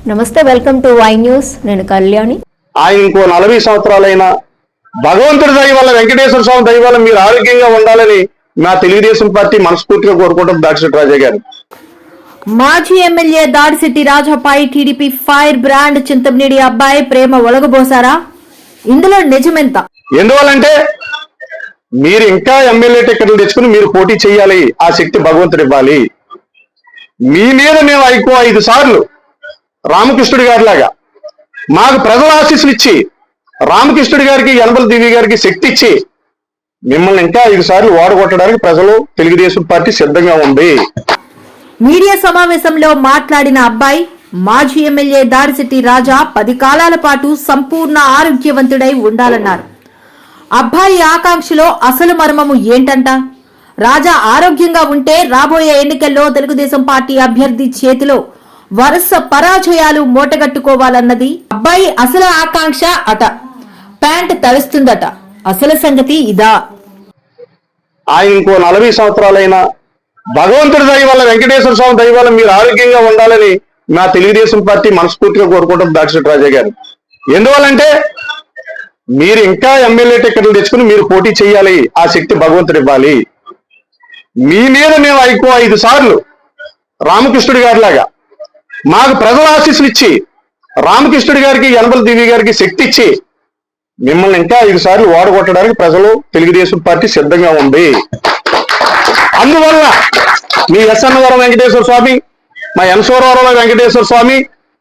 నమస్తే, welcome to Y news. నేను కళ్యాణి. ఆయన ఇంకో 40 సంవత్సరాలైనా భగవంతుడి దయ వల్ల, వెంకటేశ్వర స్వామి దయ వల్ల మీరు ఆరోగ్యంగా ఉండాలని మా తెలుగుదేశం పార్టీ మనస్ఫూర్తిగా కోరుకుంటాం. దాడిశెట్టి రాజా గారు. మాజీ ఎమ్మెల్యే దాడిశెట్టి రాజాపై టీడీపీ ఫైర్ బ్రాండ్ చింతమనేని అబ్బాయి ప్రేమ ఒలగబోసారా? ఇందులో నిజమెంత? ఎందువల్లంటే మీరు ఇంకా ఎమ్మెల్యే టికెట్లు తెచ్చుకుని మీరు పోటీ చేయాలి. ఆ శక్తి భగవంతుడు ఇవ్వాలి. మీ మీద మేము 5 సార్లు రామకృష్ణుడి గారి లాగా మాకు ప్రజల ఆశీస్సులు ఇచ్చి, రామకృష్ణుడి గారికి, యనమల దివి గారికి శక్తి ఇచ్చి మిమ్మల్ని ఇంకా 5 సార్లు ఓడగొట్టడానికి ప్రజలు, తెలుగుదేశం పార్టీ సిద్ధంగా ఉంది. మీడియా సమావేశంలో మాట్లాడిన అబ్బాయి, మాజీ ఎమ్మెల్యే దాడిశెట్టి రాజా 10 కాలాల పాటు సంపూర్ణ ఆరోగ్యవంతుడై ఉండాలన్నారు. అబ్బాయి ఆకాంక్షలో అసలు మర్మము ఏంటంట? రాజా ఆరోగ్యంగా ఉంటే రాబోయే ఎన్నికల్లో తెలుగుదేశం పార్టీ అభ్యర్థి చేతిలో వరుస పరాజయాలు మూటగట్టుకోవాలన్నది అబ్బాయి అసలు ఆకాంక్ష అట. ప్యాంట్ తడుస్తుందట. అసలు సంగతి ఇదా? ఆయన ఇంకో 40 సంవత్సరాలైనా భగవంతుడి దయ వల్ల, వెంకటేశ్వర స్వామి దయ వల్ల మీరు ఆరోగ్యంగా ఉండాలని మా తెలుగుదేశం పార్టీ మనస్ఫూర్తిగా కోరుకుంటాం. దాడిశెట్టి రాజా గారు. ఎందువల్లంటే మీరు ఇంకా ఎమ్మెల్యే టికెట్లు తెచ్చుకుని మీరు పోటీ చేయాలి. ఆ శక్తి భగవంతుడు ఇవ్వాలి. మీ మీద మేము 5 సార్లు రామకృష్ణుడి గారి లాగా మాకు ప్రజల ఆశీస్సులు ఇచ్చి, రామకృష్ణుడి గారికి, యనమల దివి గారికి శక్తి ఇచ్చి మిమ్మల్ని ఇంకా 5 సార్లు ఓడగొట్టడానికి ప్రజలు, తెలుగుదేశం పార్టీ సిద్ధంగా ఉంది. అందువల్ల మీ ఎస్ఎన్నవరం వెంకటేశ్వర స్వామి, మా ఎన్సోరవరం వెంకటేశ్వర స్వామి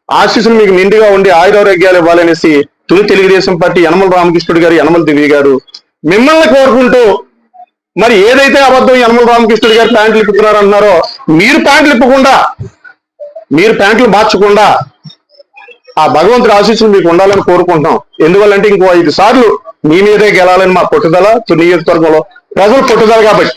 ఆశీస్సులు మీకు నిండుగా ఉండి ఆయురారోగ్యాలు ఇవ్వాలనేసి తొలి తెలుగుదేశం పార్టీ యనమల రామకృష్ణుడి గారు, యనమల దివి గారు మిమ్మల్ని కోరుకుంటూ, మరి ఏదైతే అబద్ధం యనమల రామకృష్ణుడి గారు ప్యాంట్లు ఇప్పుతున్నారు అంటున్నారో, మీరు ప్యాంట్లు ఇప్పకుండా, మీరు ప్యాంట్లు మార్చకుండా ఆ భగవంతుడి ఆశీస్సులు మీకు ఉండాలని కోరుకుంటున్నాం. ఎందువల్లంటే ఇంకో 5 సార్లు మీ మీదే గెలాలని మా పట్టుదల, నియోజకవర్గంలో ప్రజలు పట్టుదల కాబట్టి.